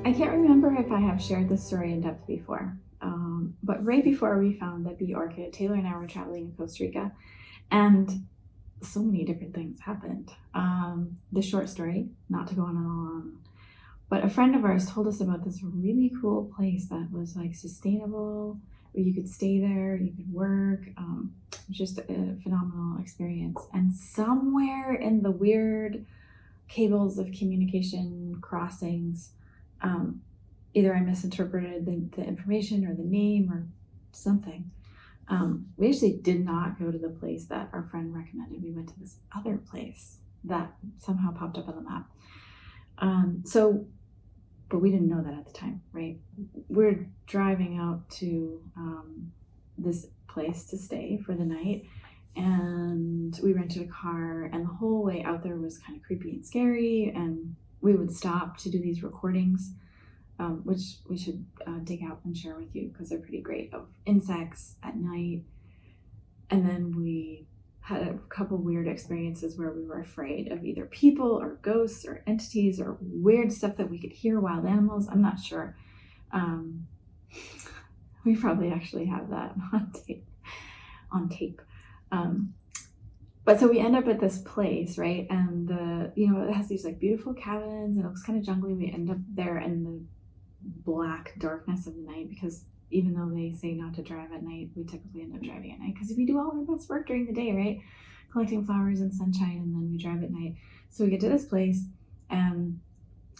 I can't remember if I have shared this story in depth before, but right before we found the Bee Orchid, Taylor and I were traveling in Costa Rica, and so many different things happened. The short story, not to go on and on, but a friend of ours told us about this really cool place that was like sustainable, where you could stay there, you could work. It was just a phenomenal experience. And somewhere in the weird cables of communication crossings, either I misinterpreted the information or the name or something. We actually did not go to the place that our friend recommended. We went to this other place that somehow popped up on the map. But we didn't know that at the time, right? We're driving out to this place to stay for the night, and we rented a car, and the whole way out there was kind of creepy and scary, and we would stop to do these recordings, which we should dig out and share with you because they're pretty great, of insects at night. And then we had a couple weird experiences where we were afraid of either people or ghosts or entities or weird stuff that we could hear, wild animals. I'm not sure. We probably actually have that on tape. But so we end up at this place, right? And it has these like beautiful cabins, and it looks kind of jungly. We end up there in the black darkness of the night, because even though they say not to drive at night, we typically end up driving at night because we do all our best work during the day, right? Collecting flowers and sunshine, and then we drive at night. So we get to this place, and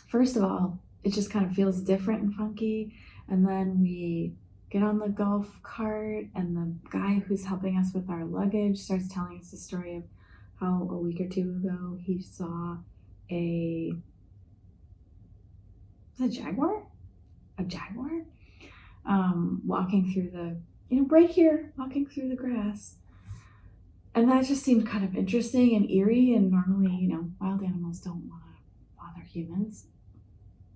first of all, it just kind of feels different and funky. And then we get on the golf cart, and the guy who's helping us with our luggage starts telling us the story of how a week or two ago he saw a jaguar? A jaguar? Walking through walking through the grass. And that just seemed kind of interesting and eerie, and normally, wild animals don't want to bother humans.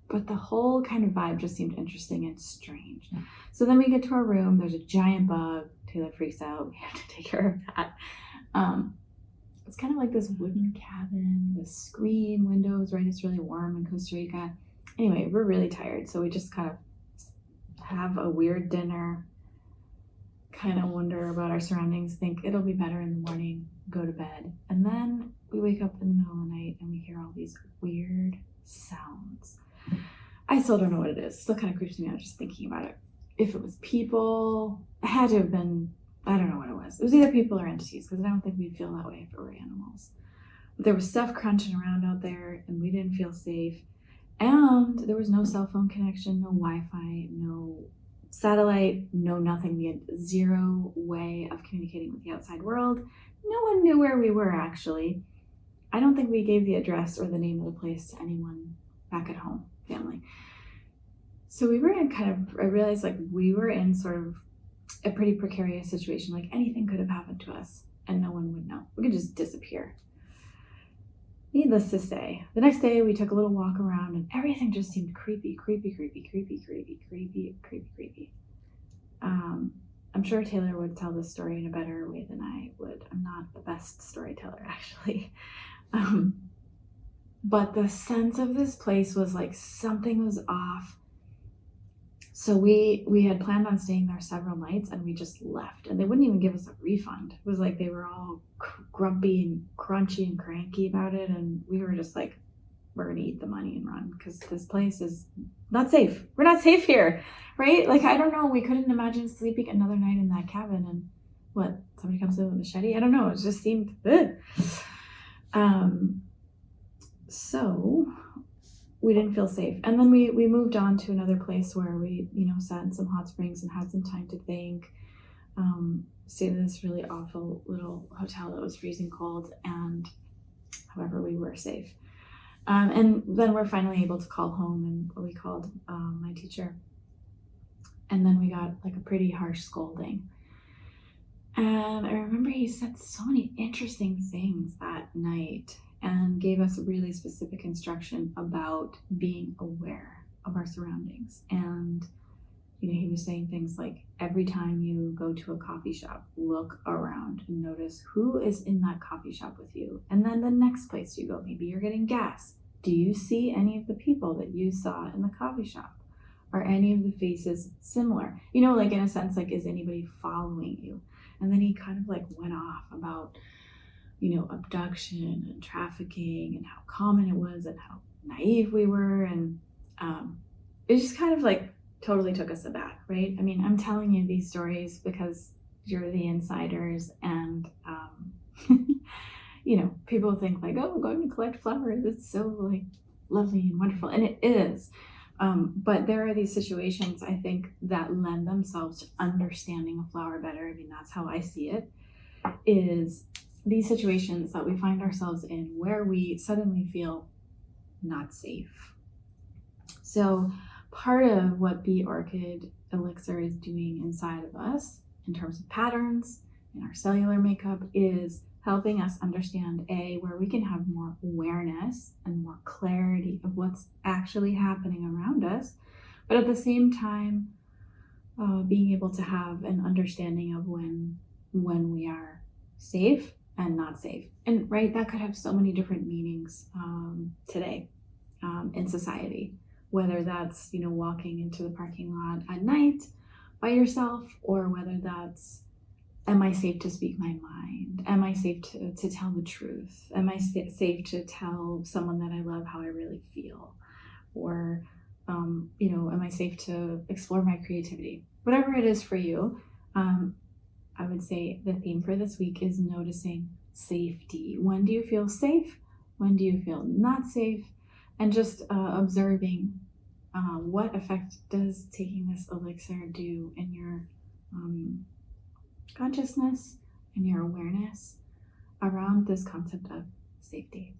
But the whole kind of vibe just seemed interesting and strange. So then we get to our room, there's a giant bug, Taylor freaks out, we have to take care of that. It's kind of like this wooden cabin with screen windows, right? It's really warm in Costa Rica. Anyway, we're really tired, so we just kind of have a weird dinner, kind of wonder about our surroundings, think it'll be better in the morning, go to bed. And then we wake up in the middle of the night and we hear all these weird sounds. I still don't know what it is. It still kind of creeps me out just thinking about it. If it was people, it had to have been, I don't know what it was. It was either people or entities, because I don't think we'd feel that way if it were animals. But there was stuff crunching around out there, and we didn't feel safe. And there was no cell phone connection, no Wi-Fi, no satellite, no nothing. We had zero way of communicating with the outside world. No one knew where we were, actually. I don't think we gave the address or the name of the place to anyone back at home, family. So we were in I realized like we were in sort of a pretty precarious situation. Like anything could have happened to us and no one would know. We could just disappear. Needless to say, the next day we took a little walk around and everything just seemed creepy. I'm sure Taylor would tell this story in a better way than I would. I'm not the best storyteller, actually. But the sense of this place was like something was off. So we had planned on staying there several nights, and we just left, and they wouldn't even give us a refund. It was like they were all grumpy and crunchy and cranky about it, and we were just like, we're gonna eat the money and run, because this place is not safe. We're not safe here, right? Like, I don't know, we couldn't imagine sleeping another night in that cabin, and what, somebody comes in with a machete? I don't know, it just seemed so we didn't feel safe. And then we moved on to another place where we, sat in some hot springs and had some time to think. Stayed in this really awful little hotel that was freezing cold, and however, we were safe. And then we're finally able to call home, and we called my teacher. And then we got like a pretty harsh scolding. And I remember he said so many interesting things that night, and gave us really specific instruction about being aware of our surroundings. And, he was saying things like, every time you go to a coffee shop, look around and notice who is in that coffee shop with you. And then the next place you go, maybe you're getting gas, Do you see any of the people that you saw in the coffee shop? Are any of the faces similar? You know, like in a sense, like, is anybody following you? And then he kind of like went off about, you know, abduction and trafficking and how common it was and how naive we were. And it just kind of like totally took us aback, right? I mean, I'm telling you these stories because you're the insiders, and you know, people think like, oh, I'm going to collect flowers. It's so like lovely and wonderful. And it is. But there are these situations, I think, that lend themselves to understanding a flower better. I mean, that's how I see it, is these situations that we find ourselves in where we suddenly feel not safe. So part of what Bee Orchid Elixir is doing inside of us in terms of patterns in our cellular makeup is helping us understand where we can have more awareness and more clarity of what's actually happening around us, but at the same time being able to have an understanding of when we are safe and not safe. And right, that could have so many different meanings today in society, whether that's, you know, walking into the parking lot at night by yourself, or whether that's, am I safe to speak my mind? Am I safe to tell the truth? Am I safe to tell someone that I love how I really feel? Or, you know, am I safe to explore my creativity? Whatever it is for you, I would say the theme for this week is noticing safety. When do you feel safe? When do you feel not safe? And just observing what effect does taking this elixir do in your consciousness and your awareness around this concept of safety.